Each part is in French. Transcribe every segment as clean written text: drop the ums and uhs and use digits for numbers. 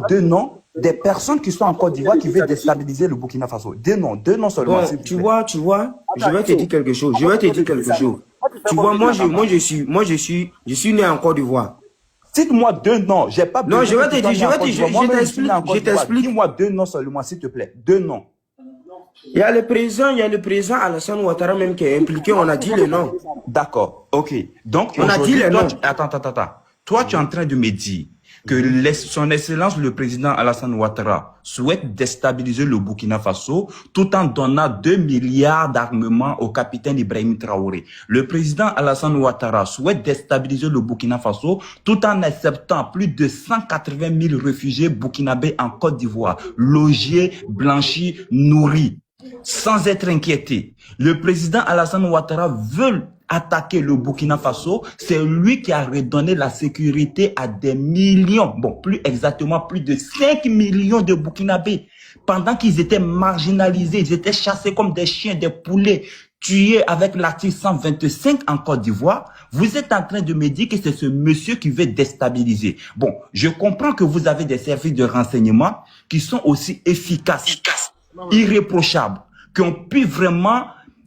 deux noms des personnes qui sont en Côte d'Ivoire qui veulent déstabiliser le Burkina Faso. Deux noms seulement. Bon, tu vois, je vais te dire quelque chose. Tu vois, je suis né en Côte d'Ivoire. Cite-moi deux noms. J'ai pas besoin. Non, je t'explique. Dis-moi deux noms seulement, s'il te plaît. Deux noms. Il y a le président Alassane Ouattara même qui est impliqué. On a dit le nom. D'accord. Ok. Donc, on a dit les noms. Attends. Toi, tu es en train de me dire que son Excellence le président Alassane Ouattara souhaite déstabiliser le Burkina Faso tout en donnant 2 milliards d'armements au capitaine Ibrahim Traoré. Le président Alassane Ouattara souhaite déstabiliser le Burkina Faso tout en acceptant plus de 180 000 réfugiés burkinabés en Côte d'Ivoire, logés, blanchis, nourris, sans être inquiétés. Le président Alassane Ouattara veut attaquer le Burkina Faso, c'est lui qui a redonné la sécurité à des millions, bon, plus exactement plus de 5 millions de Burkinabés. Pendant qu'ils étaient marginalisés, ils étaient chassés comme des chiens, des poulets, tués avec l'article 125 en Côte d'Ivoire. Vous êtes en train de me dire que c'est ce monsieur qui veut déstabiliser. Bon, je comprends que vous avez des services de renseignement qui sont aussi efficaces, irréprochables, qui ont pu vraiment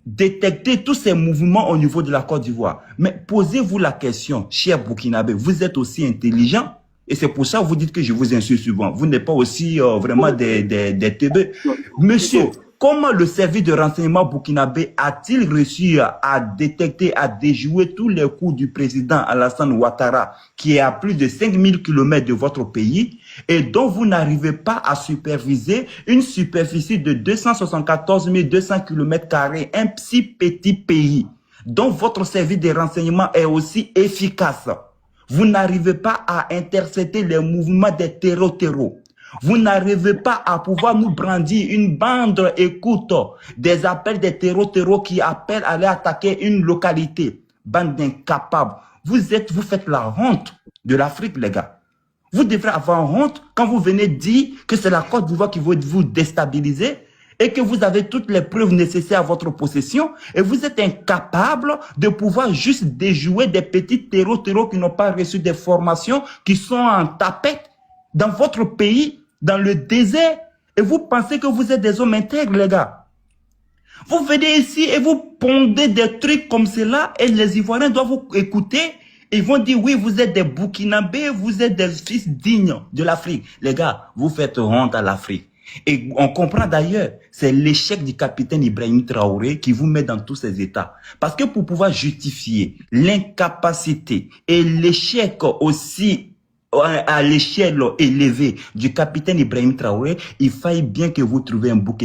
détecter tous ces mouvements au niveau de la Côte d'Ivoire. Mais posez-vous la question, cher Burkinabé, vous êtes aussi intelligent et c'est pour ça que vous dites que je vous insulte souvent. Vous n'êtes pas aussi vraiment des teubés. Monsieur, comment le service de renseignement burkinabé a-t-il réussi à détecter, à déjouer tous les coups du président Alassane Ouattara, qui est à plus de 5000 km de votre pays, et dont vous n'arrivez pas à superviser une superficie de 274 200 km², un si petit pays, dont votre service de renseignement est aussi efficace. Vous n'arrivez pas à intercepter les mouvements des terreaux. Vous n'arrivez pas à pouvoir nous brandir une bande écoute des appels des terreaux qui appellent à aller attaquer une localité. Bande d'incapables. Vous faites la honte de l'Afrique, les gars. Vous devrez avoir honte quand vous venez dire que c'est la Côte d'Ivoire qui veut vous déstabiliser et que vous avez toutes les preuves nécessaires à votre possession et vous êtes incapable de pouvoir juste déjouer des petits terreaux qui n'ont pas reçu des formations, qui sont en tapette dans votre pays, dans le désert, et vous pensez que vous êtes des hommes intègres, les gars. Vous venez ici et vous pondez des trucs comme cela et les Ivoiriens doivent vous écouter. Ils vont dire, oui, vous êtes des Burkinabés, vous êtes des fils dignes de l'Afrique. Les gars, vous faites honte à l'Afrique. Et on comprend d'ailleurs, c'est l'échec du capitaine Ibrahim Traoré qui vous met dans tous ces états. Parce que pour pouvoir justifier l'incapacité et l'échec aussi à l'échelle élevée du capitaine Ibrahim Traoré, il faille bien que vous trouviez un bouc